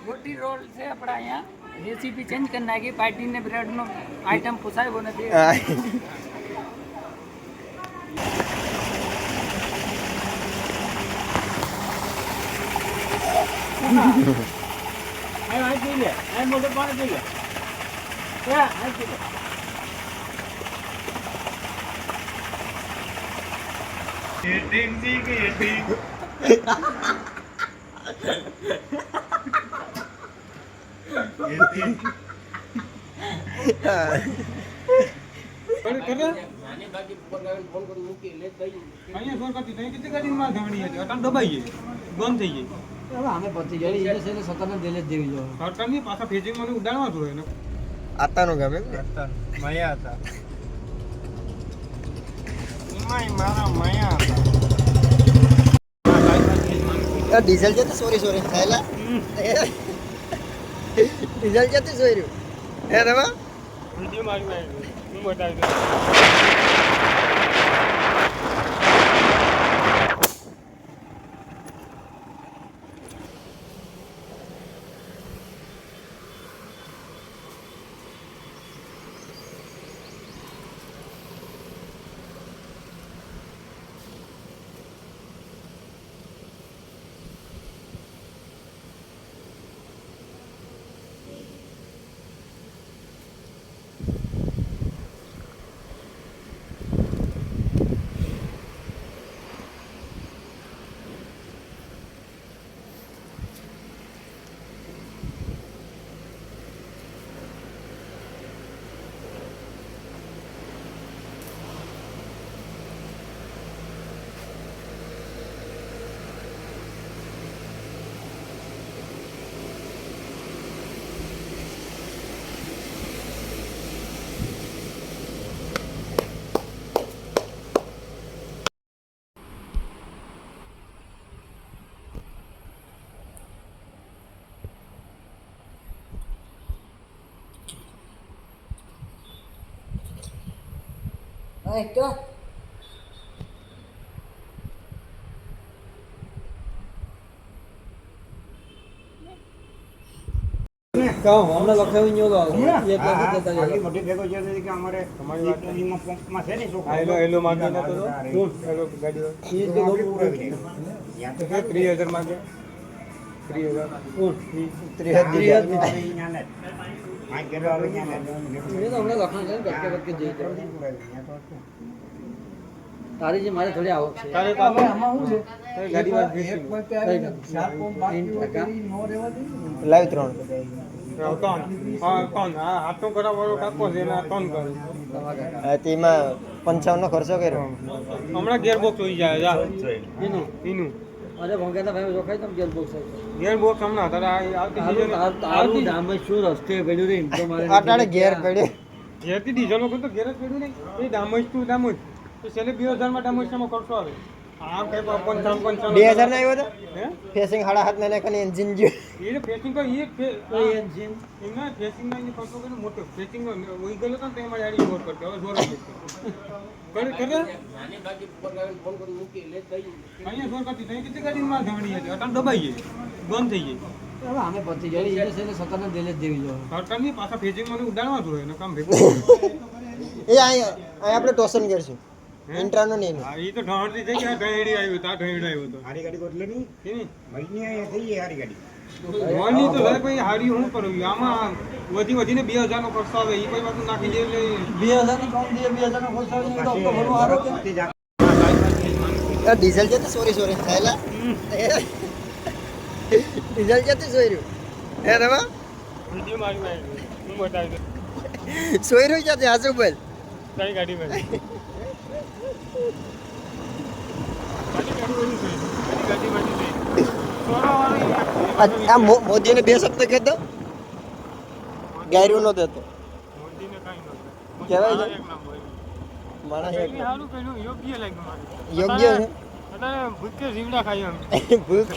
गोटी रोल से अपना यहाँ रेसिपी चेंज करना है कि पार्टी ने ब्रेड नो आइटम पुसाय वो नहीं आई पी ले आई मोटर पानी पी ले क्या आई पी ले एटिंग दी के एटिंग કરે કરે નાની બાકી પગાર ફોન કરી મૂકી લે દઈ અહીંયા ફોન કરતી નહીં કેટલી ગાડી માં ધમણી હતી અટન દબાઈ ગઈ બંધ થઈ ગઈ હવે અમે પતી ગઈ એટલે છે સતન દેલે દેવી જો સરકારની પાછા ફેજિંગ મને ઉડાડવા જોઈએ ને આતાનું ગામ એમ માયા હતા માય મારા માયા હતા ડીઝલ છે તો સોરી ખાયલા ડીઝલ છે તો સોરી હે રવા વિડિયો મારી હું બતાવી દઉં Ay, क्या હમણાં લખાવી ન્યો તો એક લાખ દેતા જાય મોટી ભેગો છે કે અમારે તમારી વાત એમાં પંપમાં છે ને છોકરો આયલો એલો માંગે નતો તો એલો ગાડી એ તો બહુ ત્યાં તો 3000 માંગે 3000 આ કેરો આવે ત્યાં એ તો હમણાં લખાણ છે ને કટકે જઈ તારી જે મારે થોડી આવક છે તારે તો આમાં શું છે તારી ગાડી વાત લાઈવ 3 કોણ હા હાથો કરાવવાનો કાકો છે ને કોણ કરે તેમાં 55 નો ખર્ચો કર્યો હમણાં ગેરબોક્સ હોઈ જાય જા એનું અરે ભંગાતા ભાઈ જોખાય તમ ગેર બોક્સ ગેરબોક્સ હમણાં તારે આવતી સીઝન તારું નામ શું રસ્તે પડ્યું રે એમ તો મારે આટાડે ઘેર પડ્યો ઘેરથી ડીઝલ નો તો ઘેર જ પડ્યું નહીં એ ડામજ તું ડામજ તો છેલ્લે 2000 માં ડામજ માં ખર્ચો આવે આમ કઈ 55 2000 ના આવ્યો તો હે ફેસિંગ 7.5 મહિના કને એન્જિન જો એ ફેસિંગ તો એ એન્જિન એના ફેસિંગ ના ખર્ચો કર્યો મોટો ફેસિંગ નો ઓઈ ગયો તો તે મારી આડી જોર કરતો હવે જોર નથી કરે કરે નાની બાકી પગાર ફોન કરી મૂકી લે દઈ અહીંયા જોર કરતી નહીં કેટલી ગાડી માં ધમણી હતી અટન દબાઈ ગઈ બંધ થઈ ગઈ હવે અમે પતી ગઈ એટલે છે સતન દેલે દેવી જો સરકારની પાછા ફેસિંગ મને ઉડાડવા જોઈએ ને કામ ભેગું એ અહીંયા આપણે ટોસન કરશું ઇન્ટ્રાનો નહીં હા એ તો ઢાંડતી થઈ ગયા ઢેડી આવ્યું તા ઢેડ આવ્યું તો હારી ગાડી બદલે નહીં કેની મહિને અહીંયા થઈ ગઈ હારી ગાડી ધોવાની તો ભાઈ ભાઈ હારી હું કરું આમાં વધીને 2000 નો ખર્ચો આવે એ કોઈ બાજુ નાખી દે એટલે 2000 ની કામ દે 2000 નો ખર્ચ આવે તો ભરવો હારો કે ડીઝલ છે તો સોરી ખાયલા ડીઝલ છે તો સોરી હે રવા વિડિયો મારી હું બતાવી દઉં સોયરું છે હાસુ બોલ તારી ગાડી માં આ મોદીને 2 શબ્દ કહેતો ગાયરું નો દેતો મોદીને કાઈ ન કહેવાય છે માણસ સારું કર્યું યોગ્ય લાગ્યું મને યોગ્ય છે અત્યારે ભૂખે જીવડા ખાઈ અમે ભૂખ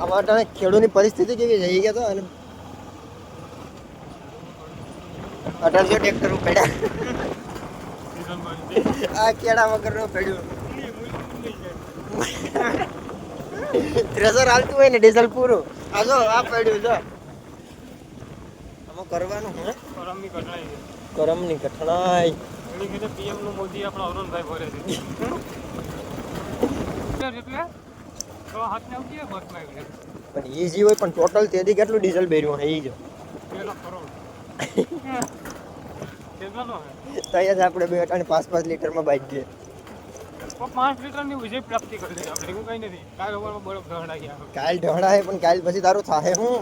અમારા ખેડૂતની પરિસ્થિતિ કેવી થઈ ગયા તો અને 1800 ટ્રેક્ટર પડ્યા આ કેળા વગર નો પડ્યું થ્રેસર હાલતું હોય ને ડીઝલ પૂરું આ જો આ પડ્યું જો આમાં કરવાનું હે કરમની કઠણાઈ છે કરમની કઠણાઈ એની કીધે પીએમ નું મોદી આપણા અરુણભાઈ ભરે છે એટલે તો હાથને ઉઠીએ બસમાં એટલે પણ ઈઝી હોય પણ ટોટલ તેથી કેટલું ડીઝલ બેર્યું હે ઈ જો 2 લાખ કરોડ કેટલાનો હે ત્યાં જ આપણે બે અટાણે 5-5 લીટરમાં બાઈક ગયે તો 5 લીટરની વિજય પ્રાપ્તિ કરી દીધી આપણે એવું કઈ નથી કાલ ઓવરમાં બરફ ઢળાઈ ગયા કાલ ઢોળા હે પણ કાલ પછી તારું થાહે હું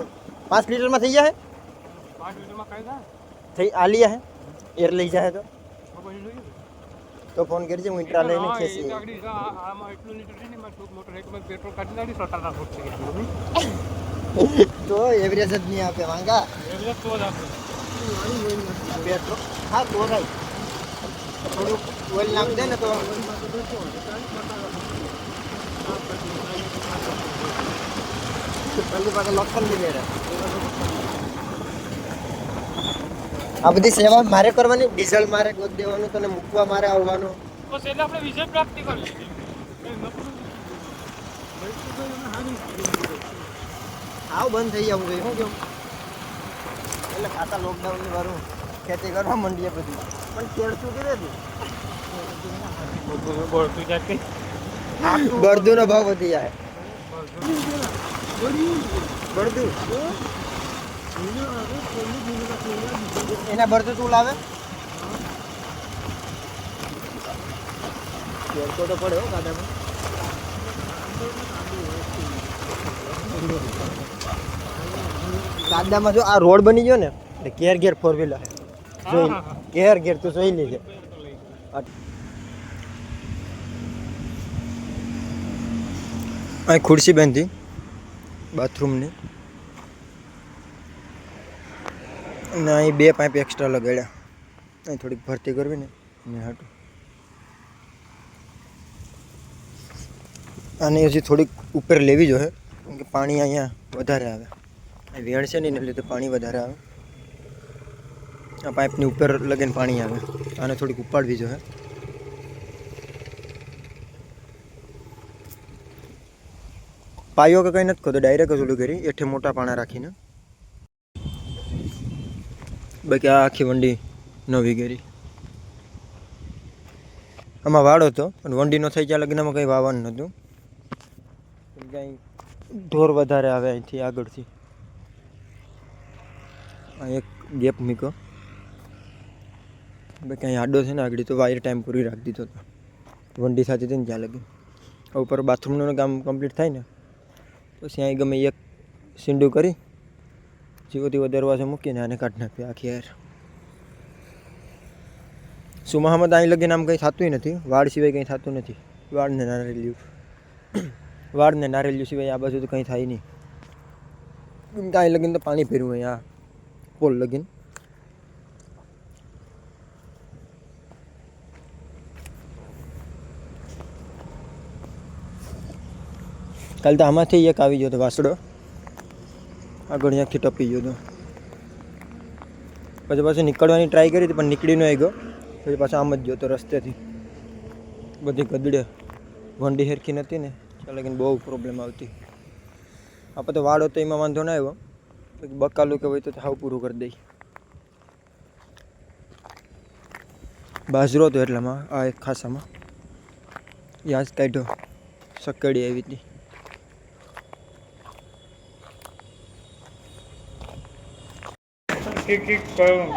5 લીટરમાં થઈ જાય 5 લીટરમાં કઈ થાય થઈ આલિયા હે એર લઈ જાય તો ખબર નહીં તો ફોન કરજે હું ઇન્ટ્રા લઈને ખેસી આમાં એટલું લીટર છે ને એમાં ખૂબ મોટો રેટમાં પેટ્રોલ કાઢી નાખી 17 ફૂટ છે તો એવરેજ જ નહીં આપે વાંગા એટલે તો જ આપણે પેટ્રોલ હા તો ભાઈ થોડું ઓઇલ નાખ દે ને તો પછી પાછા લખન બી લેરે આ બધી સેવા મારે કરવાની ડીઝલ મારે ગોત દેવાનું તને મૂકવા મારે આવવાનું બસ એટલે આપણે વિજય પ્રાપ્તિ કરી લીધી આવ બંધ થઈ જવું જોઈએ શું કેવું એટલે ખાતા લોકડાઉનની વારું ખેતી કરવા માંડીએ બધી પણ ખેડતું કે બોલતું જાતે બળદુનો ભાવ વધી જાય બળદુ એના બળદું તું લાવે ખેડતો તો પડે હો કાદામાં કાદામાં જો આ રોડ બની ગયો ને એટલે ઘેર ઘેર 4 વ્હીલર જોઈ ઘેર ઘેર તું જોઈ લેજે અહીં ખુરશી બાંધી બાથરૂમની અને અહીં 2 પાઇપ એક્સ્ટ્રા લગાડ્યા અહીં થોડીક ભરતી કરવી ને મેં હાટું અને હજી થોડીક ઉપર લેવી જોઈએ કેમ કે પાણી અહીંયા વધારે આવે વેણ છે ને એને લીધે પાણી વધારે આવે આ પાઇપની ઉપર લગીને પાણી આવે આને થોડીક ઉપાડવી જોઈએ પાયો કે કંઈ નથી ખોતો ડાયરેક્ટ જ ઓલું કરી એઠે મોટા પાણા રાખીને બાકી આ આખી વંડી નવી કરી આમાં વાડ હતો પણ વંડી ન થઈ ગયા લગ્નમાં કંઈ વાવવાનું નહોતું કંઈ ઢોર વધારે આવે અહીંથી આગળથી આ એક ગેપ મૂક્યો બાકી અહીં આડો છે ને આગળ તો વાયર ટાઈમ પૂરી રાખી દીધો હતો વંડી થતી હતી ને ત્યાં લગી ઉપર બાથરૂમનું કામ કમ્પ્લીટ થાય ને પછી અહીં ગમે એક સીંડું કરી જેવો તેવો દરવાજો મૂકીને આને કાઢી નાખ્યો આખી યાર સુમાહામાં અહીં લગીને આમ કંઈ થતું નથી વાડ સિવાય કંઈ થતું નથી વાડને નારેલિયું સિવાય આ બાજુ તો કંઈ થાય નહીં અહીં લગીને તો પાણી ફેરવું હોય આ પોલ લગીને કાલે તો આમાંથી એક આવી ગયો હતો વાસડો આગળ ત્યાંથી ટપી ગયો હતો પછી પાછું નીકળવાની ટ્રાય કરી હતી પણ નીકળી ન ગયો પછી પાછો આમ જ ગયો હતો રસ્તેથી બધી ગદડે વંડી હેરખી નથી ને ચાલે કે બહુ પ્રોબ્લેમ આવતી આપણે તો વાળ હતો એમાં વાંધો ના આવ્યો પછી બકાલું કે હોય તો હાવ પૂરું કરી દઈ બાજરો હતો એટલામાં આ એક ખાસામાં યાદ કાઢ્યો સકડી આવી હતી કે કરું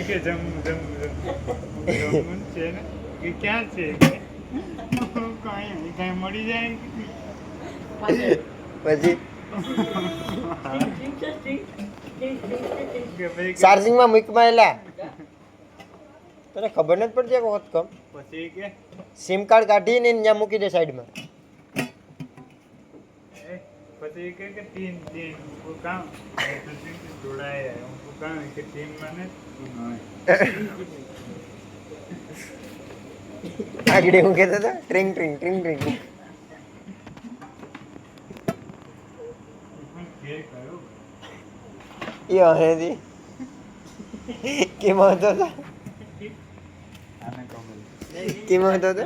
કે જમ છે ને કે ક્યાં છે કાંઈ મળી જાય પછી ચાર્જિંગમાં મૂકમાં એલા તને ખબર નથી પડતી હોત કમ પછી કે સિમ કાર્ડ કાઢીને ત્યાં મૂકી દે સાઈડમાં પછી કે ટીમ उनको काम जोड़ाया है उनको काम है कि टीम माने આગળ હું કહેતો હતો ટ્રિંગ ટ્રિંગ ટ્રિંગ ટ્રિંગ એ હે કેમ હતો હતો કેમ હતો હતો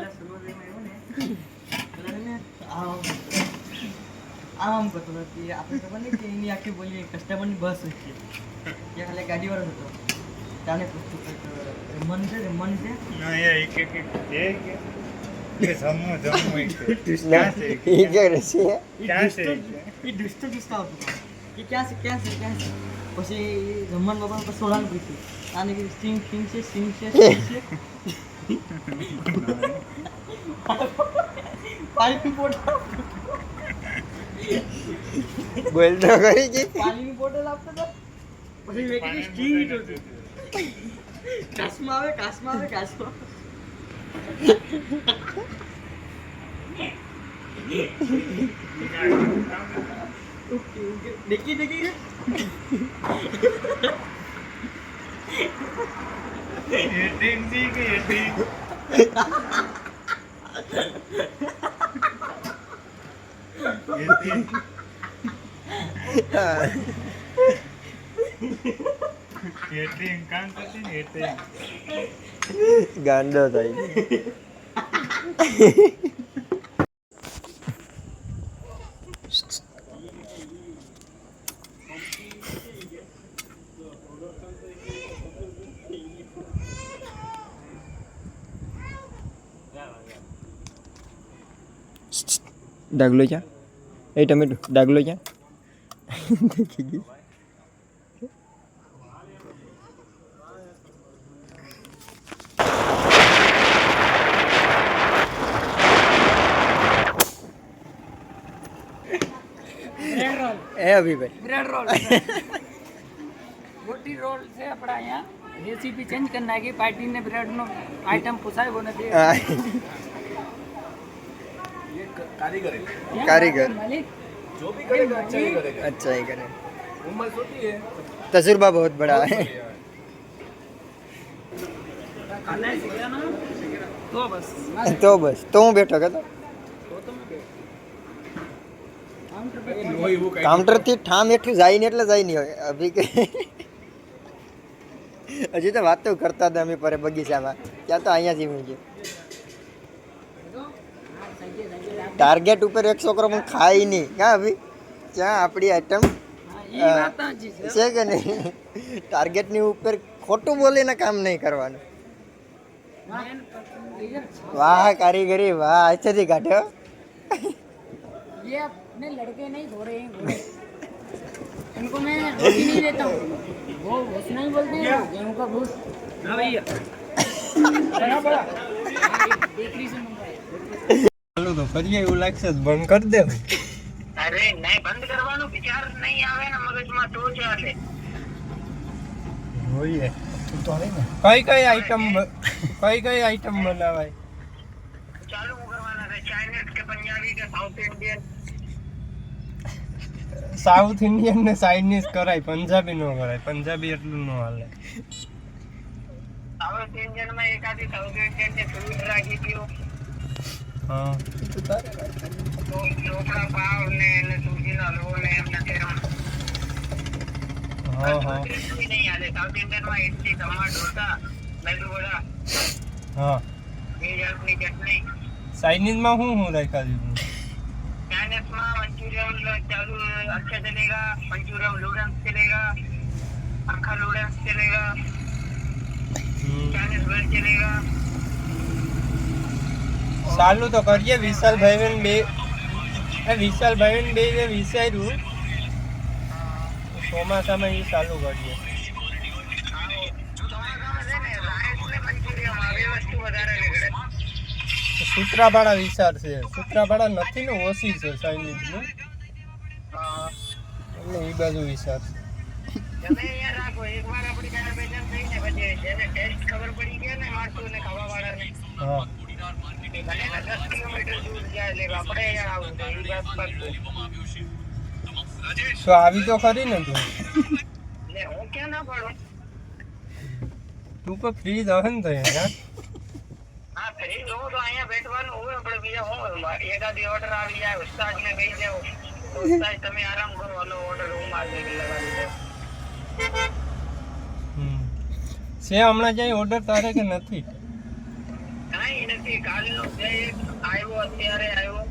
આમ કરતો હતો કે આપણે ખબર નહીં કે એની આખી બોલી કસ્ટમરની બસ હતી ત્યાં ખાલી ગાડીવાળો હતો તાને પૂછતું કે મન છે ના યાર એક કે જમો એક એ કે રસી ક્યાં છે એ દુષ્ટ આવતું હતું કે ક્યાં છે પછી જમવાનું બાબા પર સોડાનું પૂછ્યું આને કે સ્ટિંગ છે પાણીની બોટલ બોલ તો કરી કે પાણીની બોટલ આપતો હતો પછી મેં કીધું સ્ટીટ હતું કાશમાં આવે દેખી એટીન થી કે એટીન એટીન કામ કરતી ને એટીન ગાંડો થાય ડાગલો ક્યાં એ ટમેટું ડાગલો ક્યાં દેખી ગઈ એ અભિભાઈ બ્રેડ રોલ રોટી રોલ છે આપણા અહીંયા રેસીપી ચેન્જ કરી નાખી પાર્ટીને બ્રેડનો આઈટમ પોસાયો નથી હા, कारीगर मालिक जो भी करेगा अच्छा ही करेगा। अच्छा ही करे उम्र छोटी है तजुर्बा बहुत बड़ा है खाना है सीखा ना तो बस तो હું બેઠો કે તો કાઉન્ટર થી ઠામ હેઠું જાય ને એટલે જાય નહીં હોય અભી કે હજી તો વાત તો કરતા હતા અમે પરે બગીચામાં ત્યાં તો અહીંયા જ મૂકી ટાર્ગેટ ઉપર એક છોકરો પણ ખાય નહીં ક્યાં અભી ક્યાં આપણી આઈટમ ये बात अच्छी है છે કે નહીં ટાર્ગેટની ઉપર ખોટું બોલીને કામ નહીં કરવાનું વાહ કારીગરી વાહ अच्छेથી કાઢ્યો ये अपने लड़के नहीं धो रहे हैं घोड़े इनको मैं रोटी नहीं देता हूँ वो भूसना ही बोलते हैं गेहूँ का भूस हाँ भैया बड़ा बड़ा बेकरी से मंगाया ચાલો તો ફરીએ એવું લાગશે તો બંધ કરી દે અરે નહીં બંધ કરવાનો વિચાર નહીં આવે ને મગજમાં તો ચાલે જોઈએ કઈ આઈટમ બનાવાય ચાલુ કરવાના છે ચાઇનીઝ કે પંજાબી કે સાઉથ ઇન્ડિયન સાઉથ ઇન્ડિયન ને ચાઇનીઝ કરાય પંજાબી નો કરાય પંજાબી એટલું નો હાલે સાઉથ ઇન્ડિયન માં એકાદી સાઉથ ઇન્ડિયન ને ફ્રૂટ રાખી દો હા તો ચોપડા પાવ ને સૂજીનો હલવો ને એમના તેરમાં હા હા નહીં હાલે સાઉથ ઇન્ડિયન માં ઇડલી ટમાટર ઢોસા મેદુ વડા હા એ જાતની ચટણી ચાઇનીઝ માં શું રાખ્યા દીધું चाइनीज में मंचूरियन चालू अच्छा चलेगा मंचूरियन नूडल्स चलेगा अक्खा नूडल्स चलेगा चाइनीज ब्रेड चलेगा ચાલુ તો કરીએ વિશાલભાઈ બે વિશાલભાઈ બે વિચાર્યું ચોમાસામાં એ ચાલુ કરીએ સૂત્રાપાડા વિચાર છે સૂત્રાપાડા નથી ને ઓછી છે ચાઇનીઝનું એટલે એ બાજુ વિચાર છે તમે અહીંયા રાખો એકવાર આપણી કાને બેજાન થઈને પછી જેને ટેસ્ટ ખબર પડી ગયા ને માણસોને ખાવા વાળાને હા ભલે ને 10 કિલોમીટર દૂર જાય એટલે આપણે અહીંયા આવું તો એ વાત પાક્કું તો આવી તો ખરી ને તું ને હું ક્યાં ના પાડું તું તો ફ્રી જ હે ને તો યાર હા ફરી જો તો અહીંયા બેઠવાનું હોય આપણે બીજા હું એકાદી ઓર્ડર આવી જાય ઉસ્તાદને કહી દેવો તો ઉસ્તાદ તમે આરામ કરો હલો ઓર્ડર હું મારી લગાવી દઉં છે હમણાં જાય ઓર્ડર તારે કે નથી કાંઈ નથી કાલનો જે એક આવ્યો હતો ક્યારે આવ્યો?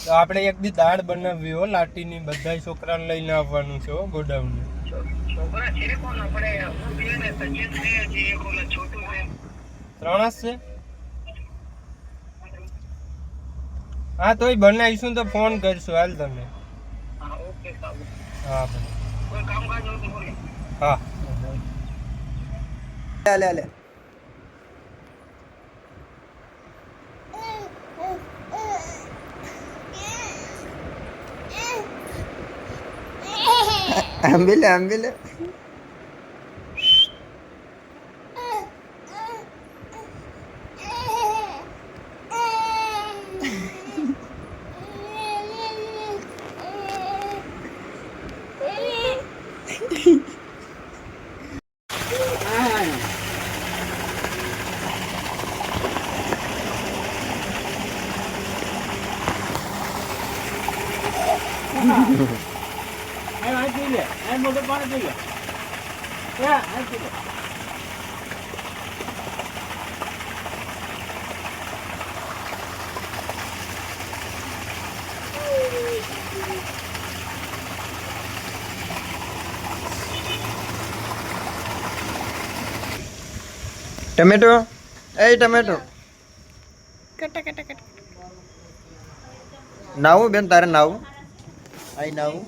તો આપણે એક દી દાળ બનાવવી હો લાટીની, બધા છોકરાને લઈને આવવાનું છે હો ગોડાઉન. છોકરા છે કોણ? આપણે હું છે ને સચિન છે, જે એક ઓલા છોટું છે. 3 જ છે. હા તોય બનાવીશું તો ફોન કરશું હાલ તમે. હા ઓકે સાહેબ. હા ભલે. કોઈ કામકાજ હોય તો બોલો. હા હાલે હાલે આંબેલે આંબેલે ટમેટો એ ટમેટો નાવું બેન તારે નાવું આઈ નાવું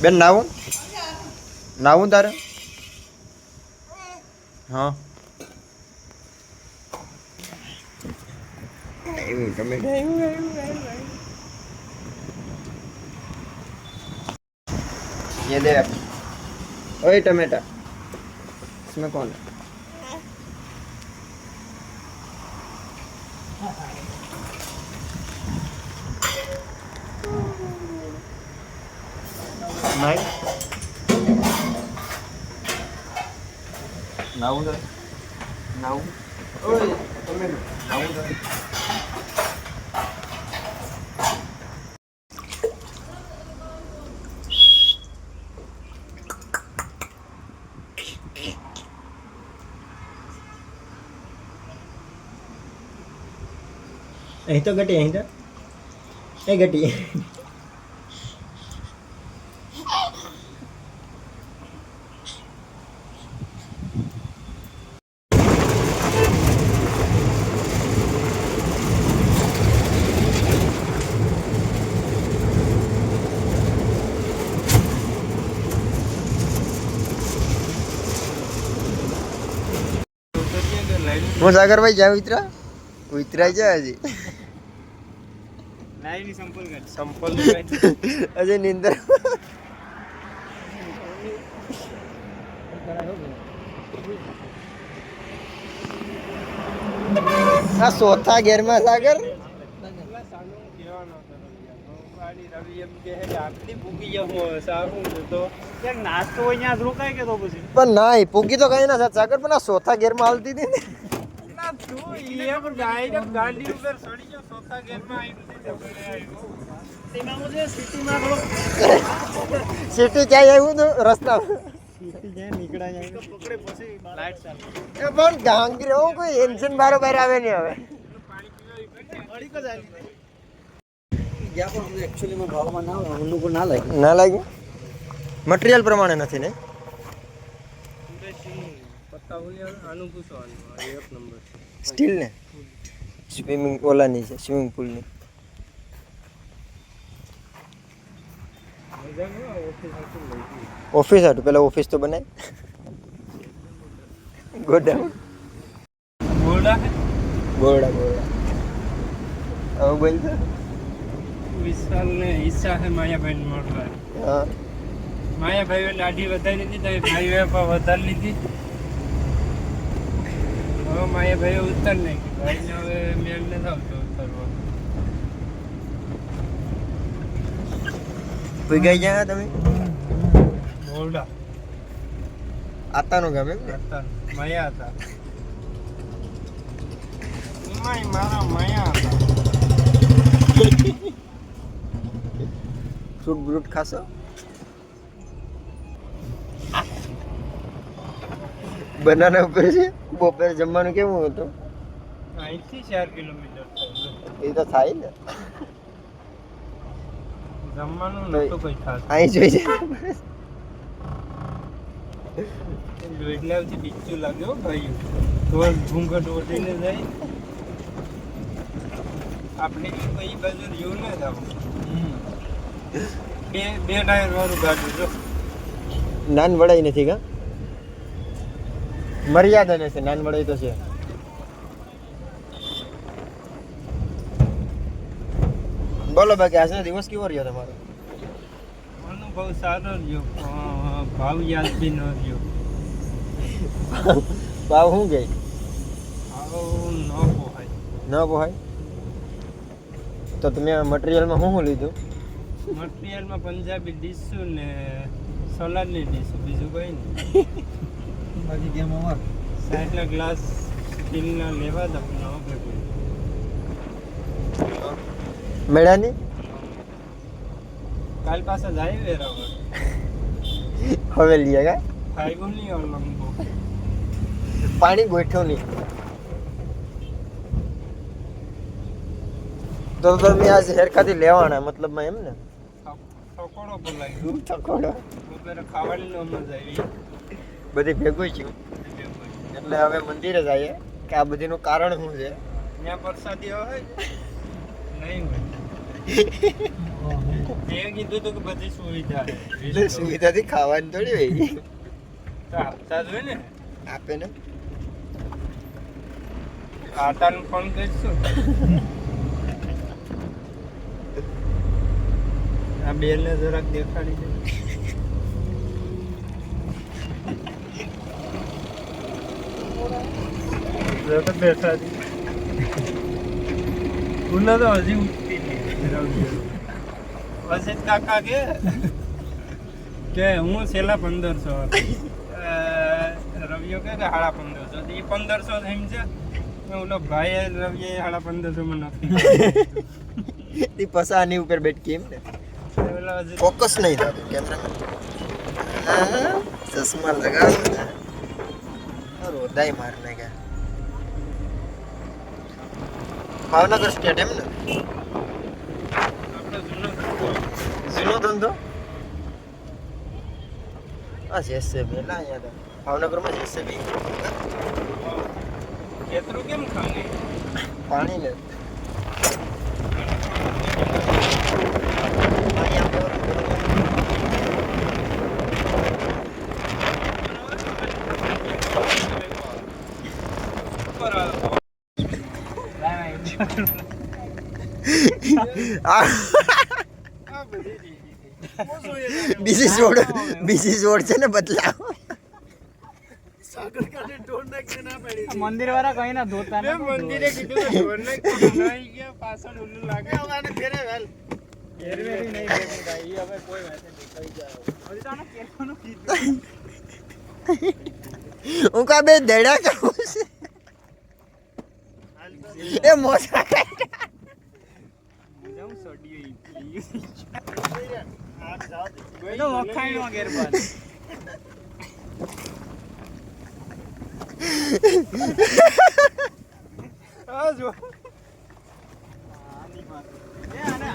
બેન નાવું નાવું તારે હા એવું ટમેટો ये दे ओए टमाटर इसमें कौन है नहीं नाऊ दे नाऊ ओए टमाटर नाऊ दे અહીં તો ઘટી અહીં તો એ ઘટી હું સાગરભાઈ જાવ ઉતરા જાય હજી સંપલ અજય નિંદર આ ચોથા ઘેરમાં સાગર પણ ના પૂકી તો કઈ ના સાગર પણ આ ચોથા ઘેરમાં હાલતી હતી ને સિટી ક્યાં આવ્યું તું રસ્તા પણ ગાંગી રહું કોઈ એન્જિન બરોબર આવે નહીં હવે ના લાગ્યું મટીરિયલ પ્રમાણે નથી ને સ્ટીલ ને સ્વિમિંગ ઓલાની છે સ્વિમિંગ પુલની ઓફિસ હતું પેલા ઓફિસ તો બનાય ગોડાઉન ગોળા ગોળા ગોળા હવે બોલ તો વિશાલ ને ઈચ્છા છે માયાભાઈ મળવા. હા માયાભાઈએ લાઠી વધારી લીધી તો ભાઈઓએ પણ વધારી લીધી. હવે માયાભાઈએ ઉતર નાખી. ભાઈને હવે મેળ ન આવતો ઉતરવા. કોઈ ગઈ ગયા તમે ગોળા આતાનું ગામ એમ ને હતા માયા હતા. એમાંય મારા માયા હતા. ફ્રૂટ બ્રૂટ ખાશો બનાના ઉપર છે બપોરે જમવાનું કેવું હતું અહીંથી 4 કિલોમીટર એ તો થાય ને જમવાનું તો નહોતું કોઈ ખાસ અહીં જોઈ છે એટલાથી બીજું લાગ્યો ભાઈ તો ઘૂંઘટ ઓઢીને જાય આપણે કઈ બાજુ રહ્યું ને જાવ બે ટાયર વાળું ગાડું જો નાન વડાઈ નથી કા મર્યાદા નથી નાન વડાઈ તો છે બોલો બાકી આજનો દિવસ કેવો રહ્યો તમારો અનુભવ સારો રહ્યો ભાવ યાદ બી ન રહ્યો ભાવ શું ગઈ ભાવ ન પોહાય ન પોહાય તો તમે મટીરિયલમાં શું લીધું મટીરિયલમાં પંજાબી ડીશું ને સલાડની ડીશું બીજું કંઈ નહીં બાકી કેમ અમાર સાઈડના ગ્લાસ સ્ટીલના લેવા જ આપણે ભેગું મેળાની કાલ પાછા જાય વેરાવળ હવે લઈએ કા ખાયું નહીં અલંબો પાણી ગોઠ્યો નહીં તો તમે આજે હેરખાથી લેવાના મતલબમાં એમ ને થકોડો બોલાવ્યો થકોડો બપોરે ખાવાની ન મજા આવી બધી ભેગું છું એટલે હવે મંદિરે જઈએ કે આ બધીનું કારણ શું છે ત્યાં પ્રસાદી હોય નહીં હોય મેં કીધું હતું કે બધી સુવિધા એટલે સુવિધાથી ખાવાની થોડી હોય તો આપતા જ હોય ને આપે ને આતાને ફોન કરીશું આ બેને જરાક દેખાડી દે તો બેઠા છે ઉના તો હજી ઉઠતી નહીં અસિત કાકા કે હું છેલ્લા 1500 રવિયો કે 1550 તો એ 1500 સમજે ઓલો ભાઈ રવિએ 1550 માં નક્કી તે પસાની ઉપર બેઠકી એમ ને ઓલા હજી ફોકસ નહીં થતું કેમેરામાં ચશ્મા લગાવો ને રોદાઈ મારને કે ભાવનગર સ્ટેટ એમ ને આપણો જૂનો જૂનો ધંધો આ જેસેબી ના યાદ ભાવનગરમાં જેસેબી ખેતરું કેમ ખાને પાણી ને બીજી જોડ છે ને બદલાવ મંદિર વાળા કઈ ના ધોતા મેં મંદિરે કીધું કે ઢોર નહીં ગયા પાછળ ઓલું લાગે એરવેરી નહીં ભેગું થાય ઈ હવે કોઈ વાત નહીં હજી તો આને કેવાનું કીધું હું કા બે દડા કહું એ મોસા જાઉં સડીએ તો વખાણો ઘેર બાદ આ જો એ આને